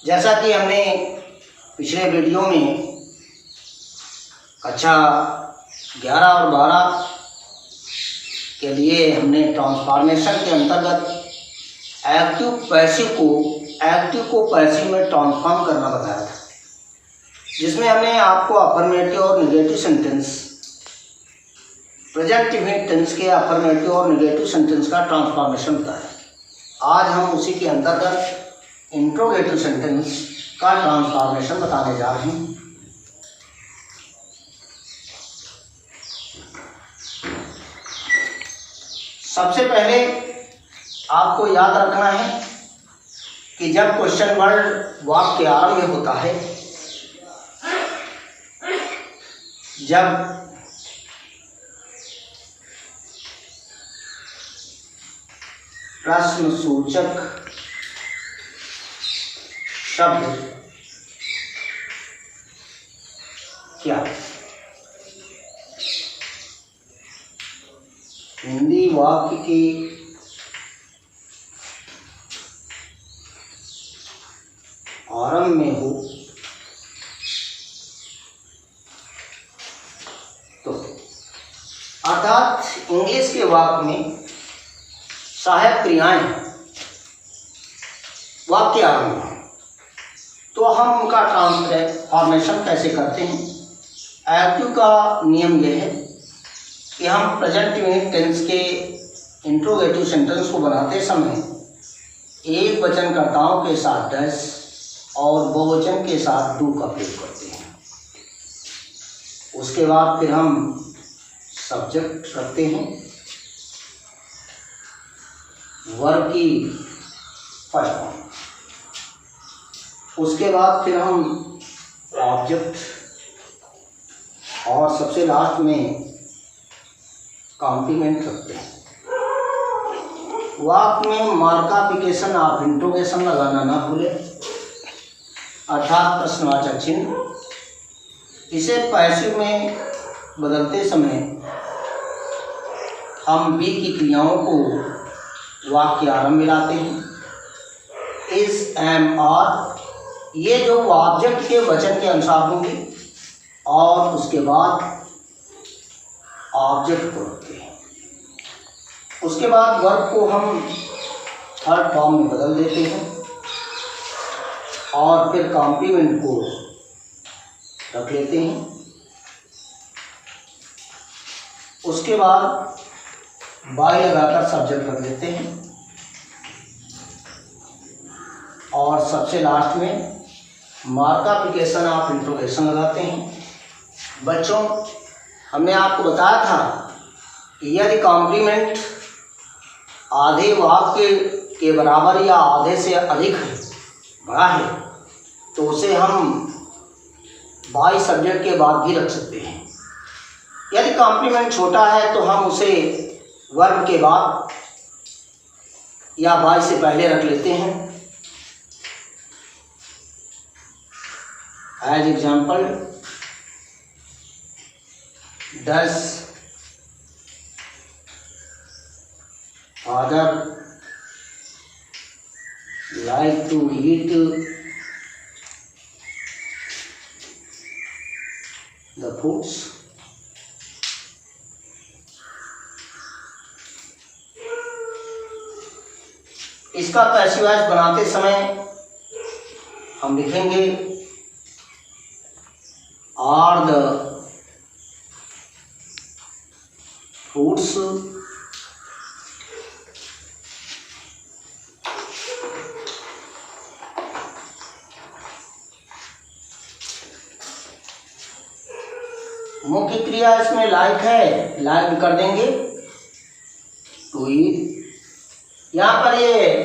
जैसा कि हमने पिछले वीडियो में कक्षा 11 और 12 के लिए हमने ट्रांसफॉर्मेशन के अंतर्गत एक्टिव को पैसिव में ट्रांसफॉर्म करना बताया था, जिसमें हमने आपको अफर्मेटिव और negative sentence, present indefinite tense के अफर्मेटिव और नेगेटिव सेंटेंस का ट्रांसफॉर्मेशन बताया। आज हम उसी के अंतर्गत इंट्रोगेटिव सेंटेंस का ट्रांसफॉर्मेशन बताने जा रहे हैं। सबसे पहले आपको याद रखना है कि जब क्वेश्चन वर्ड वाक्य के आरंभ में होता है, जब प्रश्नसूचक शब्द क्या हिंदी वाक्य के आरंभ में हो तो, अर्थात इंग्लिश के वाक्य में सहायक क्रियाएं वाक्य आरंभ में, तो हम उनका ट्रांसफॉर्मेशन कैसे करते हैं। एक्टिव का नियम यह है कि हम प्रेजेंट इंडेफिनिट टेंस के इंट्रोगेटिव सेंटेंस को बनाते समय एक वचनकर्ताओं के साथ डैश और बहुवचन के साथ डू का प्रयोग करते हैं। उसके बाद फिर हम सब्जेक्ट रखते हैं, वर्ब की फर्स्ट फॉर्म, उसके बाद फिर हम ऑब्जेक्ट और सबसे लास्ट में कॉम्प्लीमेंट रखते हैं। वाक्य में मार्काफिकेशन ऑफ इंट्रोगेशन लगाना ना भूलें, अर्थात प्रश्नवाचक चिन्ह। इसे पैसिव में बदलते समय हम बी की क्रियाओं को वाक्य आरंभ में लाते हैं। इज, एम, आर, ये जो ऑब्जेक्ट के वचन के अनुसार होंगे, और उसके बाद ऑब्जेक्ट को रखते हैं। उसके बाद वर्ब को हम थर्ड फॉर्म में बदल देते हैं और फिर कॉम्प्लीमेंट को रख लेते हैं। उसके बाद बाय लगाकर सब्जेक्ट रख देते हैं और सबसे लास्ट में मार्काफिकेशन ऑफ इंट्रोगेशन लगाते हैं। बच्चों, हमने आपको बताया था कि यदि कॉम्प्लीमेंट आधे वाक्य के बराबर या आधे से अधिक है, बड़ा है, तो उसे हम बाय सब्जेक्ट के बाद भी रख सकते हैं। यदि कॉम्प्लीमेंट छोटा है तो हम उसे वर्ब के बाद या बाय से पहले रख लेते हैं। As example, does father like to eat the foods. इसका पैसिव वॉइस बनाते समय हम लिखेंगे आर द फ्रूट्स मुख्य क्रिया इसमें लाइक है, लाइक कर देंगे टू ईट। यहाँ पर ये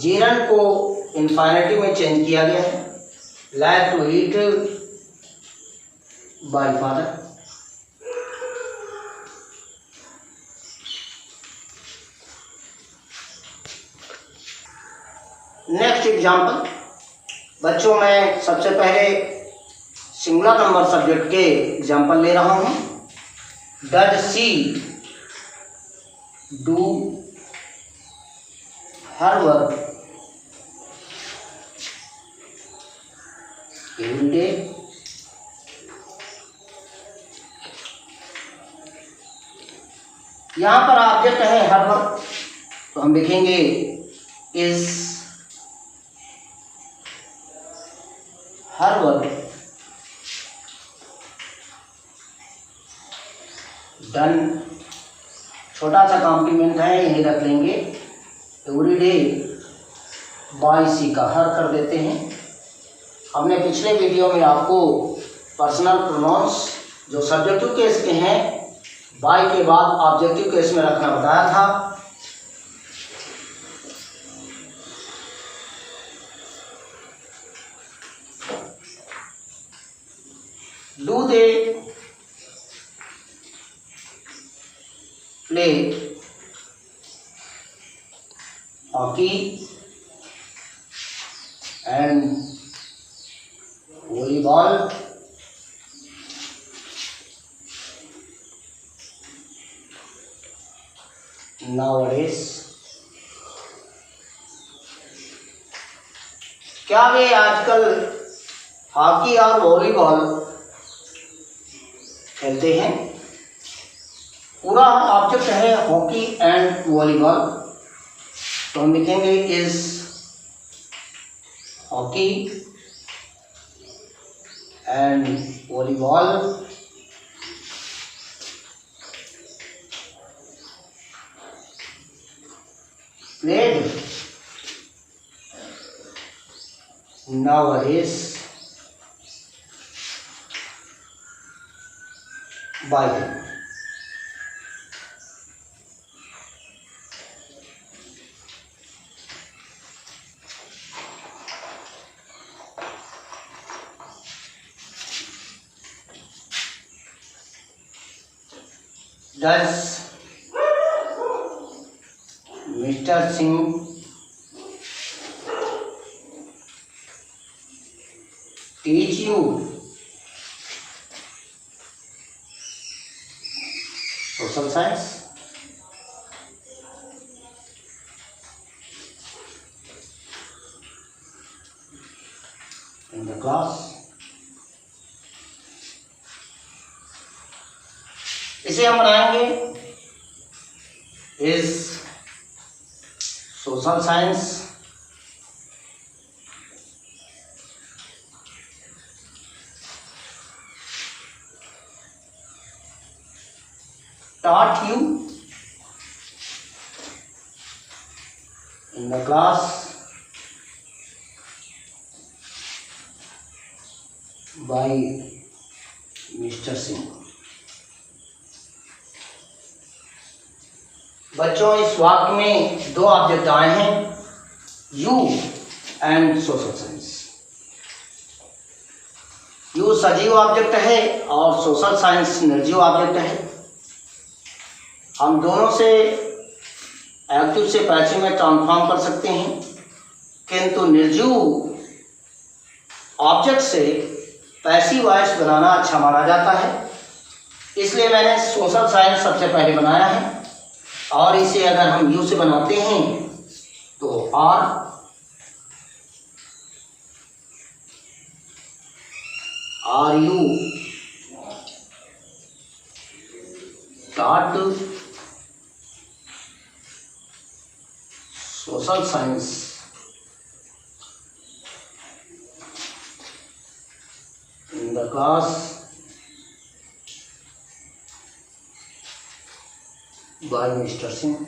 जीरन को इन्फिनिटिव में चेंज किया गया है, like to eat by father. Next example, बच्चों मैं सबसे पहले सिंगुलर नंबर सब्जेक्ट के एग्जाम्पल ले रहा हूँ। Does she do her verb everyday, यहाँ पर ऑब्जेक्ट है हर वक्त, तो हम लिखेंगे इज हर वक्त डन। छोटा सा कॉम्प्लीमेंट है, यही रख लेंगे एवरीडे बाय सी का हर कर देते हैं। हमने पिछले वीडियो में आपको पर्सनल प्रोनाउंस जो सब्जेक्टिव केस के हैं बाय के बाद ऑब्जेक्टिव केस में रखना बताया था। Do they play hockey and volleyball? Nowadays, क्या वे आजकल हॉकी और वॉलीबॉल खेलते हैं? पूरा ऑब्जेक्ट है हॉकी एंड वॉलीबॉल, तो हम लिखेंगे is hockey and volleyball played nowadays by them. Does Mr. Singh teach you social science? In the class? इसे हम बनाएंगे is social science taught you in the class by Mr. Singh? बच्चों, इस वाक्य में दो ऑब्जेक्ट आए हैं, you and social science. You सजीव ऑब्जेक्ट है और सोशल साइंस निर्जीव ऑब्जेक्ट है। हम दोनों से एक्टिव से पैसिव में ट्रांसफॉर्म कर सकते हैं, किंतु निर्जीव ऑब्जेक्ट से पैसिव वॉइस बनाना अच्छा माना जाता है, इसलिए मैंने सोशल साइंस सबसे पहले बनाया है। और इसे अगर हम यू से बनाते हैं तो are you taught social science in the class by Mr. Singh.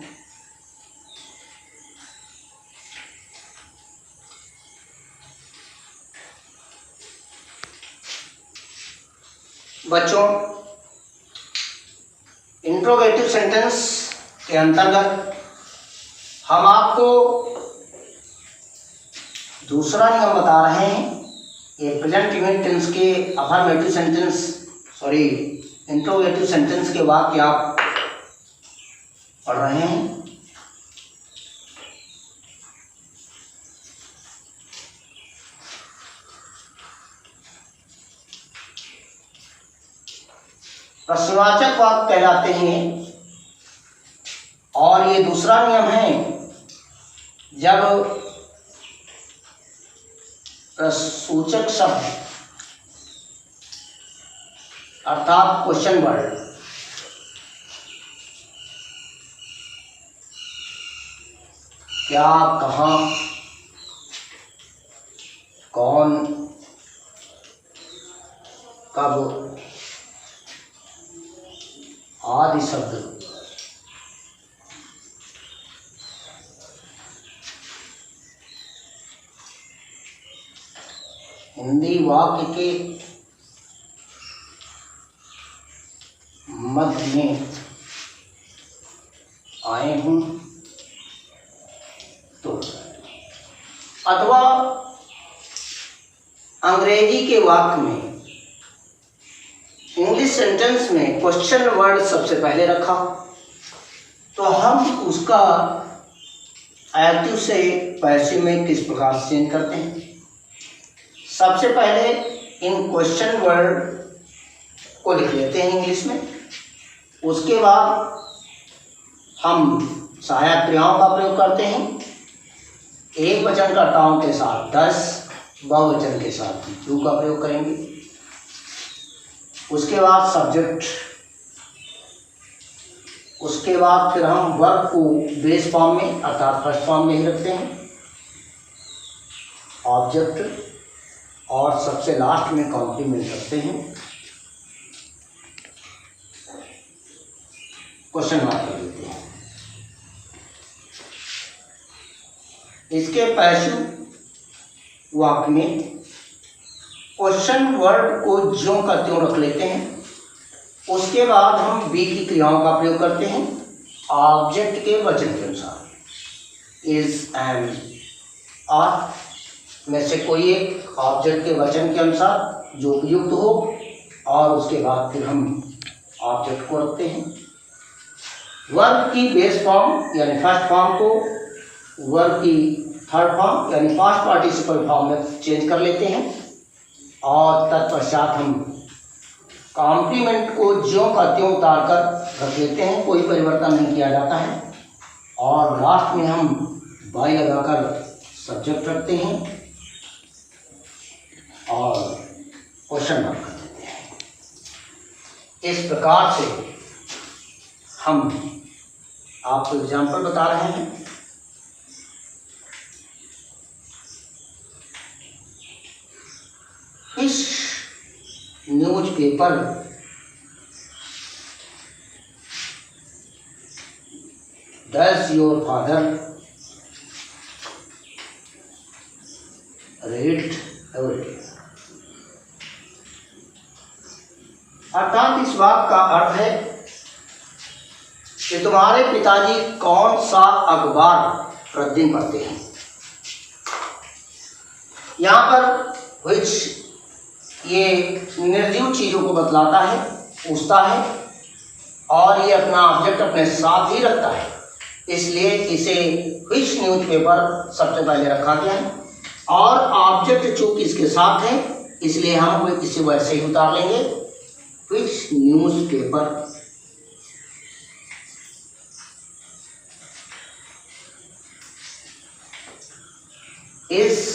बच्चों, इंट्रोगेटिव सेंटेंस के अंतर्गत हम आपको दूसरा नियम बता रहे हैं। ये प्रेजेंट इवेंट टेंस के अफर्मेटिव सेंटेंस इंट्रोगेटिव सेंटेंस के वाक्य आप पढ़ रहे हैं। प्रश्नवाचक वाक्य कहलाते हैं और ये दूसरा नियम है, जब प्रश्नसूचक शब्द अर्थात क्वेश्चन वर्ड। क्या, कहाँ, कौन, कब आदि शब्द हिंदी वाक्य के मध्य में आए हूं तो, अथवा अंग्रेजी के वाक्य में इंग्लिश सेंटेंस में क्वेश्चन वर्ड सबसे पहले रखा तो हम उसका एक्टिव से पैसिव में किस प्रकार से चेंज करते हैं। सबसे पहले इन क्वेश्चन वर्ड को लिख लेते हैं इंग्लिश में। उसके बाद हम सहायक क्रियाओं का प्रयोग करते हैं। एक वचन कर्ताओं के साथ 10, बहुवचन के साथ यू का प्रयोग करेंगे। उसके बाद सब्जेक्ट, उसके बाद फिर हम वर्ब को बेस फॉर्म में अर्थात फर्स्ट फॉर्म में ही रखते हैं, ऑब्जेक्ट, और सबसे लास्ट में कॉम्प्लीमेंट रखते हैं, क्वेश्चन मार्क कर देते हैं। इसके पैसिव वाक्य में क्वेश्चन वर्ड को ज्यों का त्यों रख लेते हैं। उसके बाद हम बी की क्रियाओं का प्रयोग करते हैं ऑब्जेक्ट के वचन के अनुसार, इज, एम, आर में से कोई एक ऑब्जेक्ट के वचन के अनुसार जो उपयुक्त हो, और उसके बाद फिर हम ऑब्जेक्ट को रखते हैं। वर्ब की बेस फॉर्म यानी फर्स्ट फॉर्म को वर्ब की थर्ड फॉर्म यानी पास्ट पार्टिसिपल फॉर्म में चेंज कर लेते हैं, और तत्पश्चात हम कॉम्प्लीमेंट को ज्यों का त्यों उतार कर रख लेते हैं, कोई परिवर्तन नहीं किया जाता है। और लास्ट में हम बाई लगाकर सब्जेक्ट रखते हैं और क्वेश्चन मार्क कर देते हैं। इस प्रकार से हम आपको एग्जाम्पल बता रहे हैं। इस newspaper does your father read every day. अर्थात इस वाक्य का अर्थ है कि तुम्हारे पिताजी कौन सा अखबार प्रतिदिन पढ़ते हैं। यहाँ पर विच ये निर्जीव चीज़ों को बतलाता है, पूछता है, और ये अपना ऑब्जेक्ट अपने साथ ही रखता है, इसलिए इसे विच न्यूज़पेपर सबसे पहले रखा गया है। और ऑब्जेक्ट चूंकि इसके साथ है इसलिए हम इसे वैसे ही उतार लेंगे, which newspaper is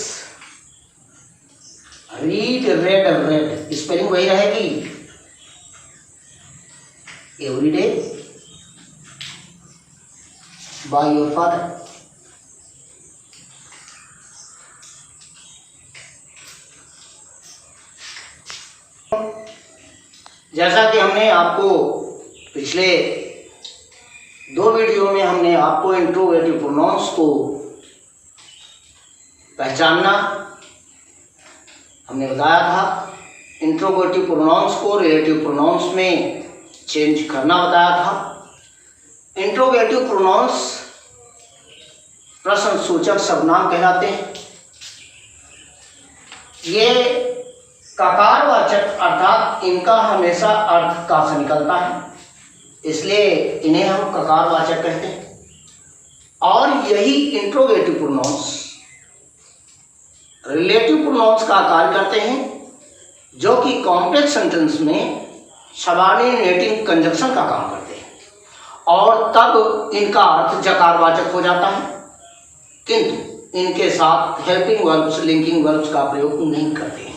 read, red, red spelling वही रहेगी, every day by your father. जैसा कि हमने आपको पिछले 2 वीडियो में हमने आपको इंट्रोगेटिव प्रोनाउंस को पहचानना हमने बताया था, इंट्रोगेटिव प्रोनाउंस को रिलेटिव प्रोनाउंस में चेंज करना बताया था। इंट्रोगेटिव प्रोनाउंस प्रश्न सूचक सर्वनाम कहलाते हैं। ये ककारवाचक अर्थात इनका हमेशा अर्थ का से निकलता है, इसलिए इन्हें हम ककारवाचक कहते हैं। और यही इंट्रोगेटिव प्रोनाउंस रिलेटिव प्रोनाउंस का कार्य करते हैं, जो कि कॉम्प्लेक्स सेंटेंस में सबऑर्डिनेटिंग कंजक्शन का काम करते हैं, और तब इनका अर्थ जकारवाचक हो जाता है, किंतु इनके साथ हेल्पिंग वर्ब्स, लिंकिंग वर्ब्स का प्रयोग नहीं करते हैं।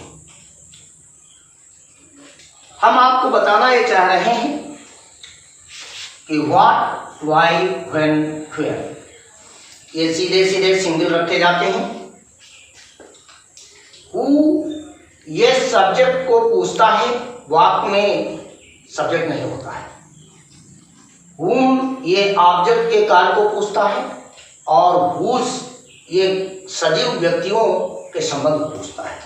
हम आपको बताना ये चाह रहे हैं कि व्हाट, व्हाई, व्हेन, वेयर, ये सीधे सीधे सिंगल रखे जाते हैं। हु ये सब्जेक्ट को पूछता है, वाक्य में सब्जेक्ट नहीं होता है। हुम ये ऑब्जेक्ट के कार्य को पूछता है, और हुज ये सजीव व्यक्तियों के संबंध को पूछता है।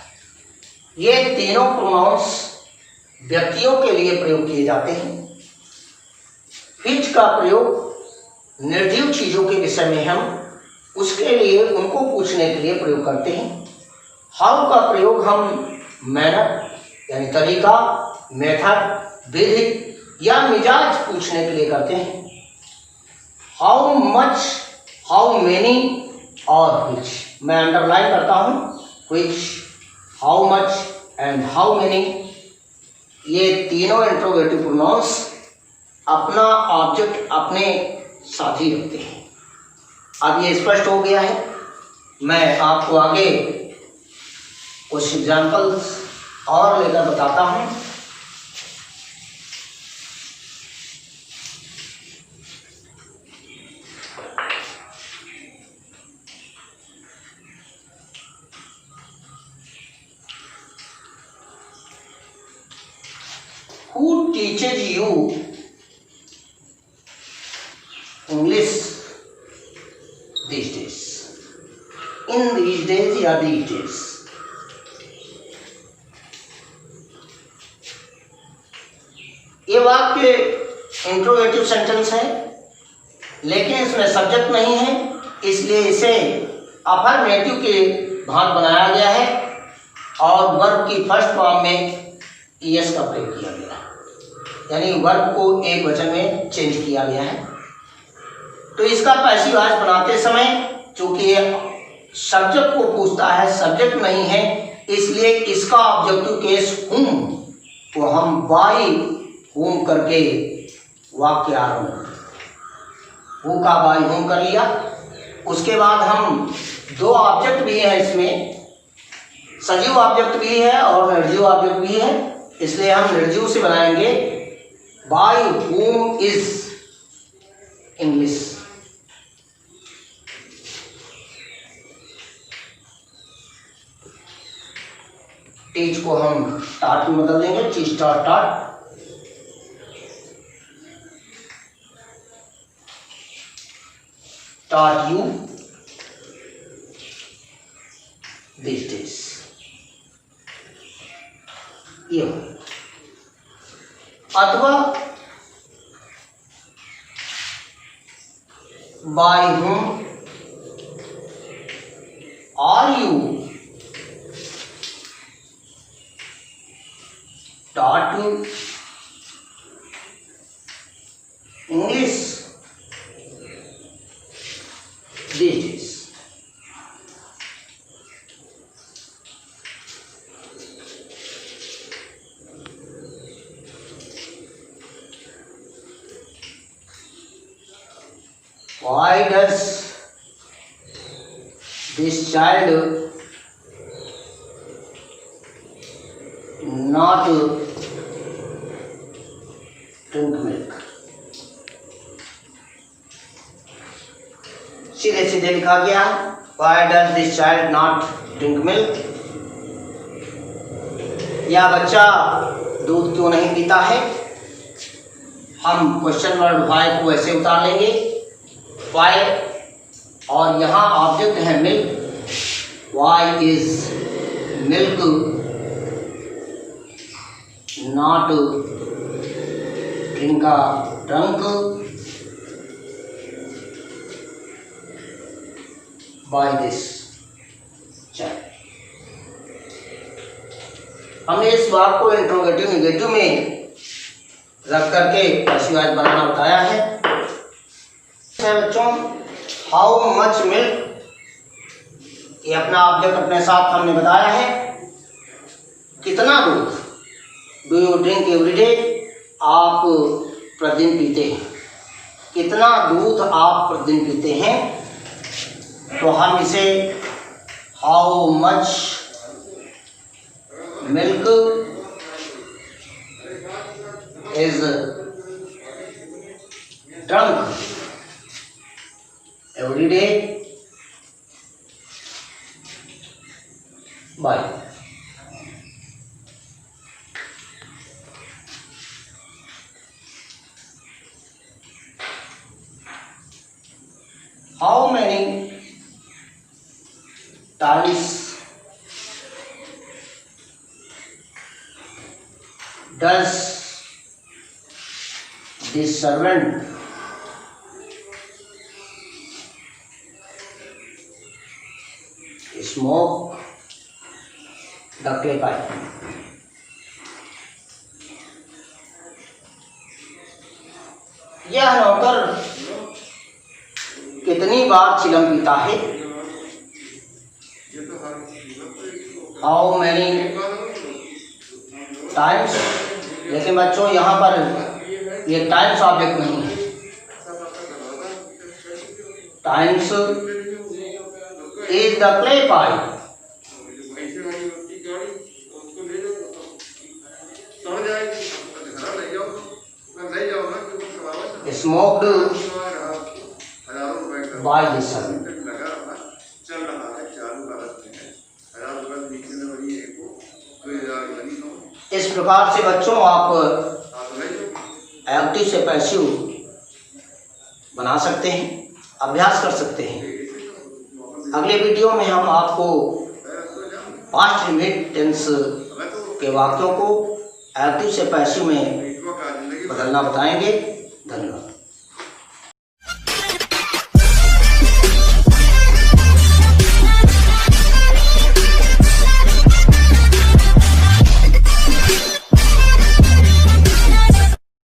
ये तीनों प्रोनाउंस व्यक्तियों के लिए प्रयोग किए जाते हैं। व्हिच का प्रयोग निर्जीव चीजों के विषय में हम उसके लिए, उनको पूछने के लिए प्रयोग करते हैं। हाउ का प्रयोग हम मैनर यानी तरीका, मेथड, विधि या मिजाज पूछने के लिए करते हैं। हाउ मच, हाउ मेनी और व्हिच, मैं अंडरलाइन करता हूँ, which, how much and how many, ये तीनों इंट्रोगेटिव प्रोनाउंस अपना ऑब्जेक्ट अपने साथ ही रखते हैं। अब ये स्पष्ट हो गया है। मैं आपको आगे कुछ एग्जाम्पल्स और लेकर बताता हूँ। Who teaches you English these days? In these days या these days? ये वाक्य इंट्रोगेटिव सेंटेंस है, लेकिन इसमें सब्जेक्ट नहीं है, इसलिए इसे अफर्मेटिव के भाग बनाया गया है और वर्ब की फर्स्ट फॉर्म में ईएस का प्रयोग किया गया है, यानी वर्ब को एक वचन में चेंज किया गया है। तो इसका पैसिव वॉइस बनाते समय चूंकि ये सब्जेक्ट को पूछता है, सब्जेक्ट नहीं है, इसलिए इसका ऑब्जेक्टिव केस हुम को हम बाई हुम करके वाक्य आरंभ, हु का बाई हुम कर लिया। उसके बाद हम दो ऑब्जेक्ट भी है, इसमें सजीव ऑब्जेक्ट भी है और निर्जीव ऑब्जेक्ट भी है, इसलिए हम निर्जीव से बनाएंगे by whom is English. Teach को हम टाट में बदल देंगे, टीच टाट टाट। टाट यू these days, ये अथवा by whom are you taught English these days? Why does this child not drink milk? सीधे सीधे लिखा गया, Why does this child not drink milk? यह बच्चा दूध क्यों नहीं पीता है? हम क्वेश्चन वर्ड why को ऐसे उतार लेंगे, why, और यहाँ ऑब्जेक्ट है milk, why is milk not drunk by this child? हमने इस वाक्य को इंट्रोगेटिव नेगेटिव में रख करके पैसिव वॉइस बनाना बताया है। बच्चों, हाउ मच मिल्क, ये अपना ऑब्जेक्ट अपने साथ हमने बताया है। कितना दूध, डू यू ड्रिंक एवरीडे, आप प्रतिदिन पीते हैं। कितना दूध आप प्रतिदिन पीते हैं, तो हम इसे how much milk is drunk every day by how many times does the servant smoke the clay pipe? यह नौकर कितनी बार चिलम पीता है? How many times. लेकिन बच्चों यहाँ पर ये टाइम्स ऑब्जेक्ट नहीं है, times is the clay pipe. Smoked by the servant. इस प्रकार से बच्चों आप एक्टिव से पैसिव बना सकते हैं, अभ्यास कर सकते हैं। अगले वीडियो में हम आपको पास्ट रिपीट टेंस के वाक्यों को एक्टिव से पैसिव में बदलना बताएंगे।